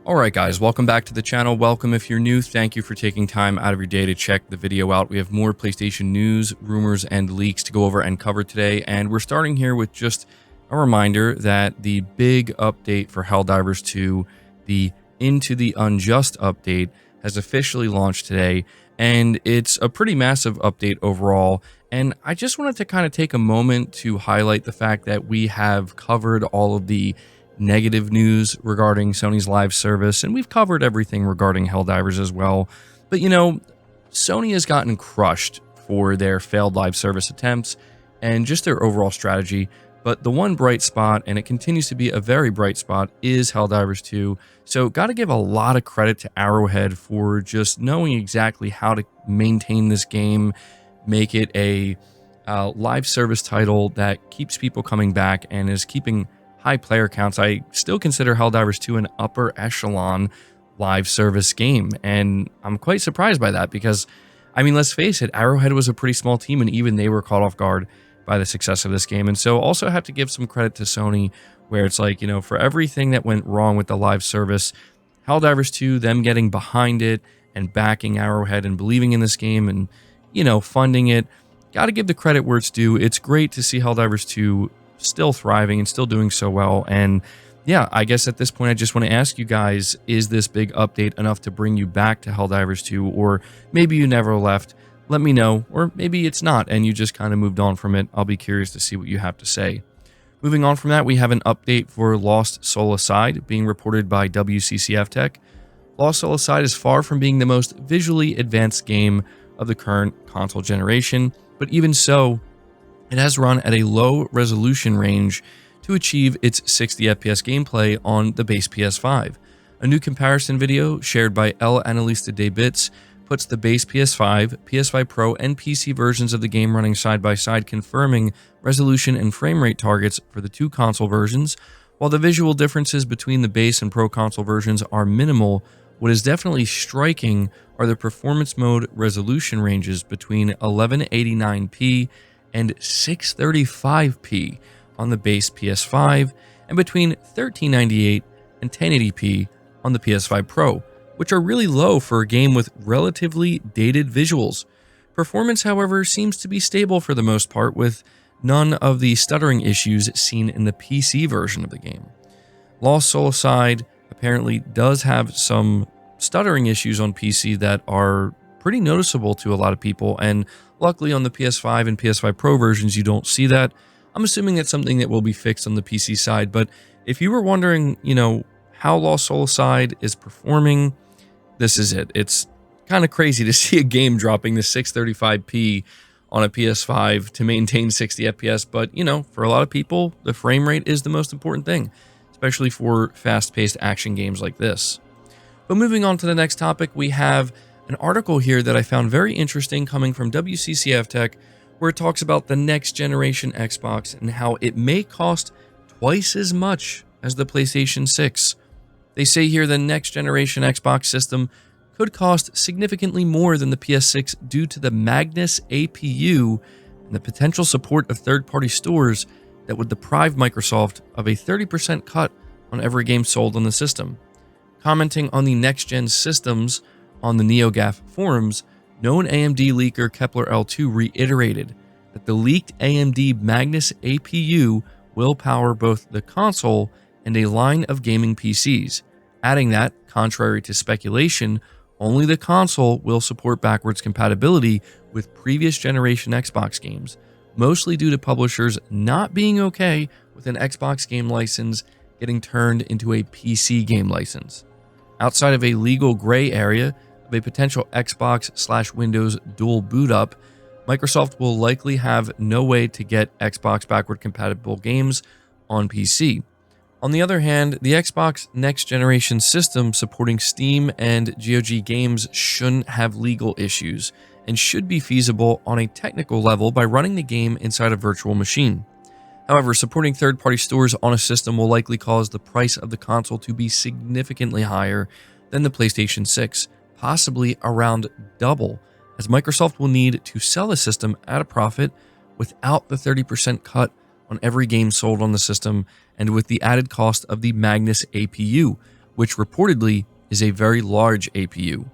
Alright guys, welcome back to the channel. Welcome if you're new. Thank you for taking time out of your day to check the video out. We have more PlayStation news, rumors, and leaks to go over and cover today. And we're starting here with just a reminder that the big update for Helldivers 2, the Into the Unjust update, has officially launched today. And it's a pretty massive update overall. And I just wanted to kind of take a moment to highlight the fact that we have covered all of the negative news regarding Sony's live service, and we've covered everything regarding Helldivers as well. But you know, Sony has gotten crushed for their failed live service attempts and just their overall strategy. But the one bright spot, and it continues to be a very bright spot, is Helldivers 2. So got to give a lot of credit to Arrowhead for just knowing exactly how to maintain this game, make it a live service title that keeps people coming back and is keeping high player counts. I still consider Helldivers 2 an upper echelon live service game, and I'm quite surprised by that because, I mean, let's face it, Arrowhead was a pretty small team, and even they were caught off guard by the success of this game. And so also have to give some credit to Sony, where it's like, you know, for everything that went wrong with the live service, Helldivers 2, them getting behind it and backing Arrowhead and believing in this game and, you know, funding it, got to give the credit where it's due. It's great to see Helldivers 2 still thriving and still doing so well. And yeah, I guess at this point I just want to ask you guys, is this big update enough to bring you back to Helldivers 2, or maybe you never left? Let me know, or maybe it's not and you just kind of moved on from it. I'll be curious to see what you have to say. Moving on from that, we have an update for Lost Soul Aside being reported by WCCF Tech. Lost Soul Aside is far from being the most visually advanced game of the current console generation, but even so, it has run at a low resolution range to achieve its 60 FPS gameplay on the base PS5. A new comparison video shared by El Analista de Bits puts the base PS5, PS5 Pro, and PC versions of the game running side by side, confirming resolution and frame rate targets for the two console versions. While the visual differences between the base and Pro console versions are minimal, what is definitely striking are the performance mode resolution ranges between 1189p and 635p on the base PS5, and between 1398 and 1080p on the PS5 Pro, which are really low for a game with relatively dated visuals. Performance, however, seems to be stable for the most part, with none of the stuttering issues seen in the PC version of the game. Lost Soul Aside apparently does have some stuttering issues on PC that are pretty noticeable to a lot of people, and luckily on the PS5 and PS5 Pro versions you don't see that. I'm assuming that's something that will be fixed on the PC side, but if you were wondering, you know, how Lost Soul Aside is performing, this is it. It's kind of crazy to see a game dropping to 635p on a PS5 to maintain 60 FPS, but you know, for a lot of people, the frame rate is the most important thing, especially for fast-paced action games like this. But moving on to the next topic, we have an article here that I found very interesting coming from WCCF Tech, where it talks about the next generation Xbox and how it may cost twice as much as the PlayStation 6. They say here the next generation Xbox system could cost significantly more than the PS6 due to the Magnus APU and the potential support of third-party stores that would deprive Microsoft of a 30% cut on every game sold on the system. Commenting on the next-gen systems on the NeoGAF forums, known AMD leaker Kepler L2 reiterated that the leaked AMD Magnus APU will power both the console and a line of gaming PCs, adding that, contrary to speculation, only the console will support backwards compatibility with previous generation Xbox games, mostly due to publishers not being okay with an Xbox game license getting turned into a PC game license. Outside of a legal gray area of a potential Xbox/Windows dual boot up, Microsoft will likely have no way to get Xbox backward compatible games on PC. On the other hand, the Xbox next generation system supporting Steam and GOG games shouldn't have legal issues and should be feasible on a technical level by running the game inside a virtual machine. However, supporting third-party stores on a system will likely cause the price of the console to be significantly higher than the PlayStation 6, possibly around double, as Microsoft will need to sell the system at a profit without the 30% cut on every game sold on the system, and with the added cost of the Magnus APU, which reportedly is a very large APU.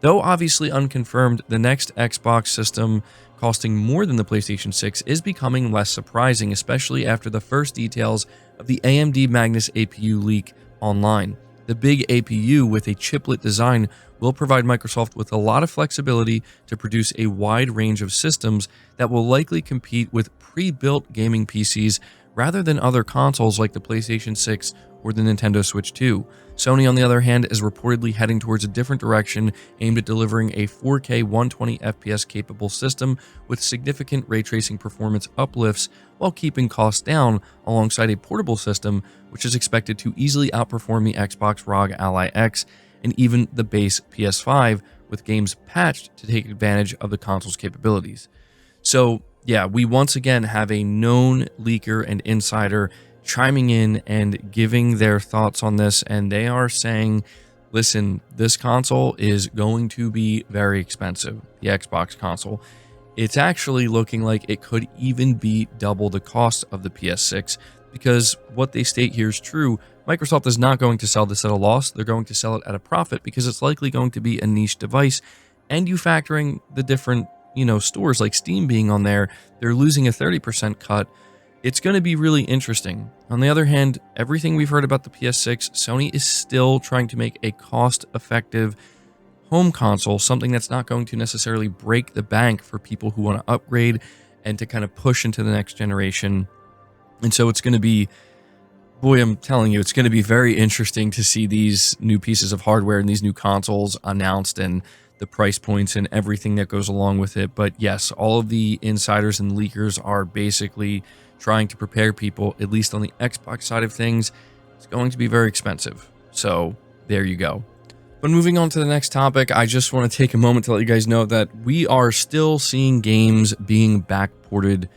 Though obviously unconfirmed, the next Xbox system costing more than the PlayStation 6 is becoming less surprising, especially after the first details of the AMD Magnus APU leak online. The big APU with a chiplet design will provide Microsoft with a lot of flexibility to produce a wide range of systems that will likely compete with pre-built gaming PCs rather than other consoles like the PlayStation 6 or the Nintendo Switch 2. Sony, on the other hand, is reportedly heading towards a different direction, aimed at delivering a 4K 120 FPS capable system with significant ray tracing performance uplifts while keeping costs down, alongside a portable system which is expected to easily outperform the Xbox ROG Ally X and even the base PS5, with games patched to take advantage of the console's capabilities. So yeah, we once again have a known leaker and insider chiming in and giving their thoughts on this, and they are saying, listen, this console is going to be very expensive, the Xbox console. It's actually looking like it could even be double the cost of the PS6, because what they state here is true. Microsoft is not going to sell this at a loss. They're going to sell it at a profit, because it's likely going to be a niche device, and you factoring the different, stores like Steam being on there, they're losing a 30% cut. It's going to be really interesting. On the other hand, everything we've heard about the PS6, Sony is still trying to make a cost-effective home console, something that's not going to necessarily break the bank for people who want to upgrade and to kind of push into the next generation. And so it's going to be, boy, I'm telling you, it's going to be very interesting to see these new pieces of hardware and these new consoles announced, and the price points and everything that goes along with it. But yes, all of the insiders and leakers are basically trying to prepare people, at least on the Xbox side of things, it's going to be very expensive. So there you go. But moving on to the next topic, I just want to take a moment to let you guys know that we are still seeing games being backported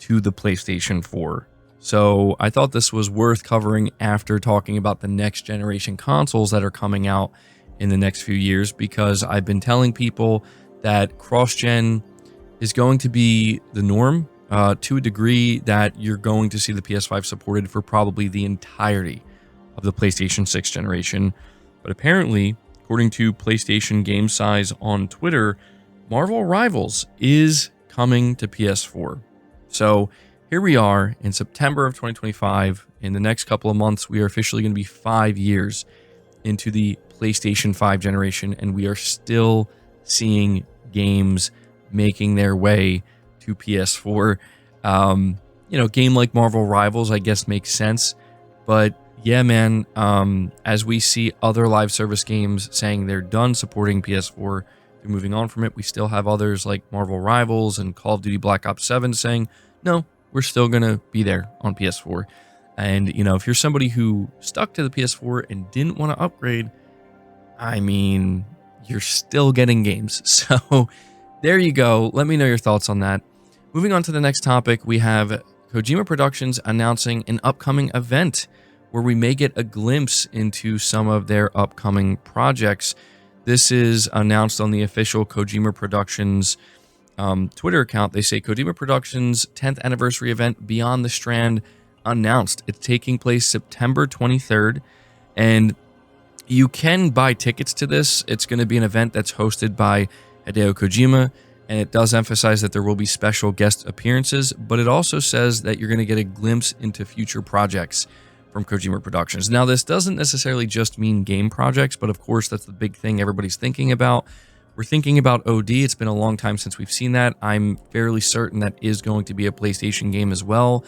to the PlayStation 4. So I thought this was worth covering after talking about the next generation consoles that are coming out in the next few years, because I've been telling people that cross-gen is going to be the norm to a degree that you're going to see the PS5 supported for probably the entirety of the PlayStation 6 generation. But apparently, according to PlayStation Game Size on Twitter, Marvel Rivals is coming to PS4. So here we are in September of 2025. In the next couple of months, we are officially going to be 5 years into the PlayStation 5 generation, and we are still seeing games making their way to PS4. Game like Marvel Rivals, I guess, makes sense. But yeah, man, as we see other live service games saying they're done supporting PS4, they're moving on from it. We still have others like Marvel Rivals and Call of Duty Black Ops 7 saying, no, we're still going to be there on PS4. And, if you're somebody who stuck to the PS4 and didn't want to upgrade, I mean, you're still getting games. So there you go. Let me know your thoughts on that. Moving on to the next topic, we have Kojima Productions announcing an upcoming event where we may get a glimpse into some of their upcoming projects. This is announced on the official Kojima Productions Twitter account. They say Kojima Productions 10th anniversary event Beyond the Strand announced. It's taking place September 23rd, and you can buy tickets to this. It's going to be an event that's hosted by Hideo Kojima, and it does emphasize that there will be special guest appearances, but it also says that you're going to get a glimpse into future projects from Kojima Productions. Now, this doesn't necessarily just mean game projects, but of course, that's the big thing everybody's thinking about. We're thinking about OD. It's been a long time since we've seen that. I'm fairly certain that is going to be a PlayStation game as well.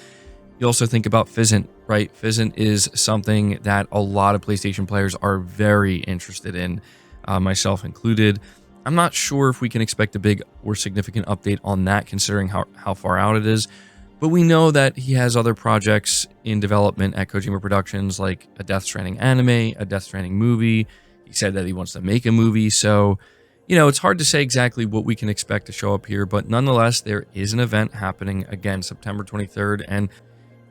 You also think about Fizzant, right? Fizzant is something that a lot of PlayStation players are very interested in, myself included. I'm not sure if we can expect a big or significant update on that, considering how far out it is. But we know that he has other projects in development at Kojima Productions, like a Death Stranding anime, a Death Stranding movie. He said that he wants to make a movie. So, it's hard to say exactly what we can expect to show up here. But nonetheless, there is an event happening, again, September 23rd. And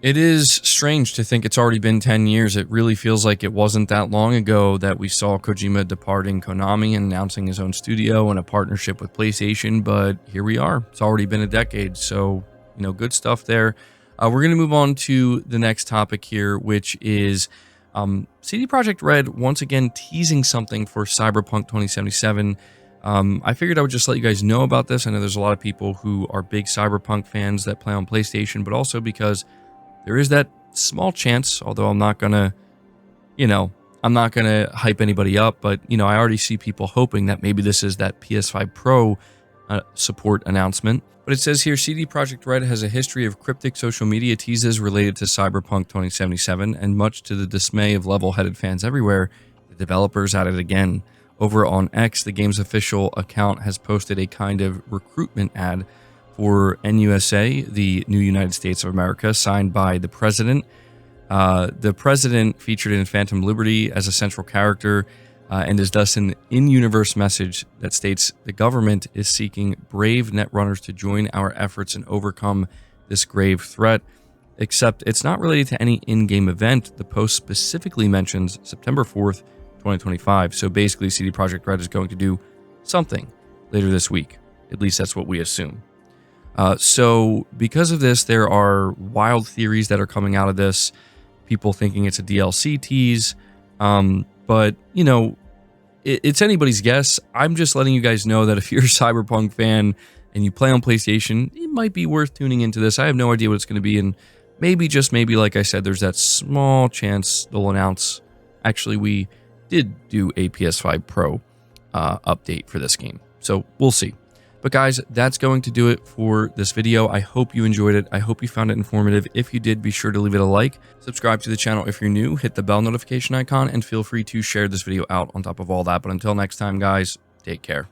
it is strange to think it's already been 10 years. It really feels like it wasn't that long ago that we saw Kojima departing Konami and announcing his own studio and a partnership with PlayStation. But here we are. It's already been a decade. So, good stuff there. We're going to move on to the next topic here, which is CD Projekt Red once again teasing something for Cyberpunk 2077. I figured I would just let you guys know about this. I know there's a lot of people who are big Cyberpunk fans that play on PlayStation, but also because there is that small chance, although I'm not gonna, I'm not gonna hype anybody up, but I already see people hoping that maybe this is that PS5 Pro support announcement. But it says here, CD Projekt Red has a history of cryptic social media teases related to Cyberpunk 2077, and much to the dismay of level-headed fans everywhere, the developers at it again. Over on X, the game's official account has posted a kind of recruitment ad for NUSA, the new United States of America, signed by the president. The president featured in Phantom Liberty as a central character, and is thus an in-universe message that states the government is seeking brave netrunners to join our efforts and overcome this grave threat. Except it's not related to any in-game event. The post specifically mentions September 4th, 2025. So basically, CD Projekt Red is going to do something later this week. At least that's what we assume. So because of this, there are wild theories that are coming out of this. People thinking it's a DLC tease. But, it's anybody's guess. I'm just letting you guys know that if you're a Cyberpunk fan and you play on PlayStation, it might be worth tuning into this. I have no idea what it's going to be, and maybe, just maybe, like I said, there's that small chance they'll announce, actually, we did do a PS5 Pro update for this game. So we'll see. But guys, that's going to do it for this video. I hope you enjoyed it. I hope you found it informative. If you did, be sure to leave it a like. Subscribe to the channel if you're new. Hit the bell notification icon, and feel free to share this video out on top of all that. But until next time, guys, take care.